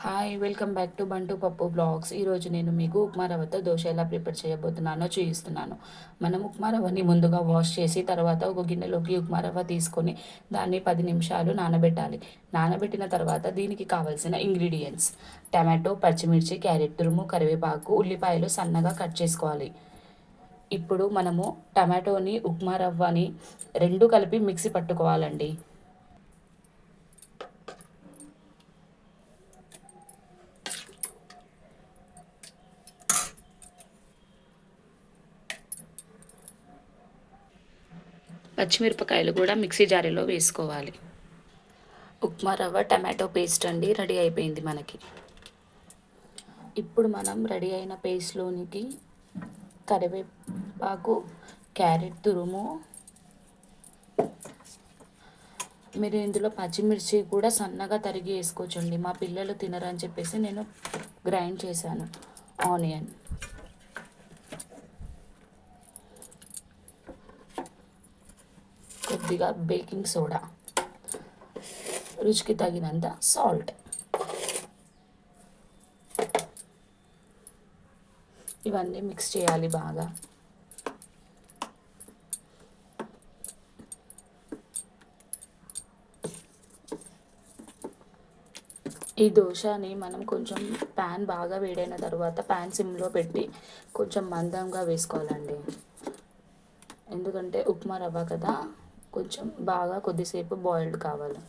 Hi welcome back to బంటు పప్పు blogs. ఈరోజు నేను మీకు ఉప్మా రవ్వతో దోశ ఎలా ప్రిపేర్ చేయబోతున్నానో చూపిస్తున్నాను. మనం ఉప్మా రవ్వని ముందుగా వాష్ చేసి తర్వాత ఒక గిన్నెలోకి ఉప్మా రవ్వ తీసుకొని దాన్ని 10 నిమిషాలు నానబెట్టాలి. నానబెట్టిన తర్వాత దీనికి కావాల్సిన ఇంగ్రీడియంట్స్: టమాటో, పచ్చిమిర్చి, క్యారెట్ తురుము, కరివేపాకు, ఉల్లిపాయలు సన్నగా కట్ చేసుకోవాలి. ఇప్పుడు మనము టమాటోని, ఉప్మా రవ్వని రెండు కలిపి మిక్సీ పట్టుకోవాలండి. పచ్చిమిరపకాయలు కూడా మిక్సీ జారీలో వేసుకోవాలి. ఉప్మా రవ్వ టమాటో పేస్ట్ అండి రెడీ అయిపోయింది మనకి. ఇప్పుడు మనం రెడీ అయిన పేస్ట్లోనికి కరివేపాకు, క్యారెట్ తురుము, మీరు ఇందులో పచ్చిమిర్చి కూడా సన్నగా తరిగి వేసుకోవచ్చండి. మా పిల్లలు తినరని చెప్పేసి నేను గ్రైండ్ చేశాను. ఆనియన్, కొద్దిగా బేకింగ్ సోడా, రుచికి తగినంత సాల్ట్. ఇవన్నీ మిక్స్ చేయాలి బాగా. ఈ దోశని మనం కొంచెం ప్యాన్ బాగా వేడైన తర్వాత ప్యాన్ సిమ్లో పెట్టి కొంచెం మందంగా వేసుకోవాలండి. ఎందుకంటే ఉప్మా రవ్వ కదా, కొంచెం బాగా కొద్దిసేపు బాయిల్డ్ కావాలి.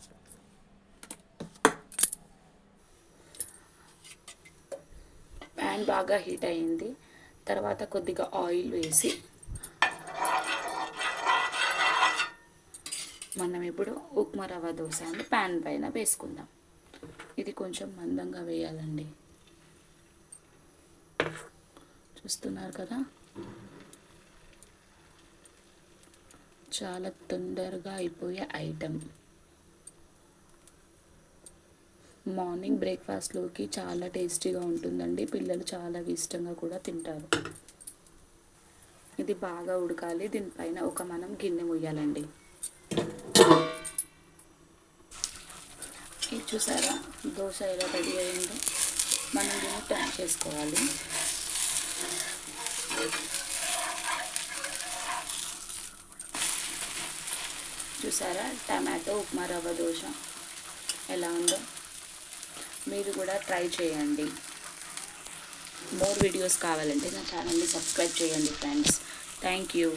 ప్యాన్ బాగా హీట్ అయింది. తర్వాత కొద్దిగా ఆయిల్ వేసి మనం ఇప్పుడు ఉప్మా రవ్వ దోశని ప్యాన్ పైన వేసుకుందాం. ఇది కొంచెం మందంగా వేయాలండి. చూస్తున్నారు కదా, చాలా తొందరగా అయిపోయే ఐటెం. మార్నింగ్ బ్రేక్ఫాస్ట్లోకి చాలా టేస్టీగా ఉంటుందండి. పిల్లలు చాలా ఇష్టంగా కూడా తింటారు. ఇది బాగా ఉడకాలి. దీనిపైన మనం గిన్నె ముయ్యాలండి. ఇది చూసారా దోశ ఎలా రెడీ అయిందో. మనం దీన్ని టర్న్ చేసుకోవాలి. చూసారా టమాటో ఉప్మా రవ్వ దోశ ఎలా ఉందో. మీరు కూడా ట్రై చేయండి. మోర్ వీడియోస్ కావాలంటే నా ఛానల్ని సబ్స్క్రైబ్ చేయండి ఫ్రెండ్స్. Thank you.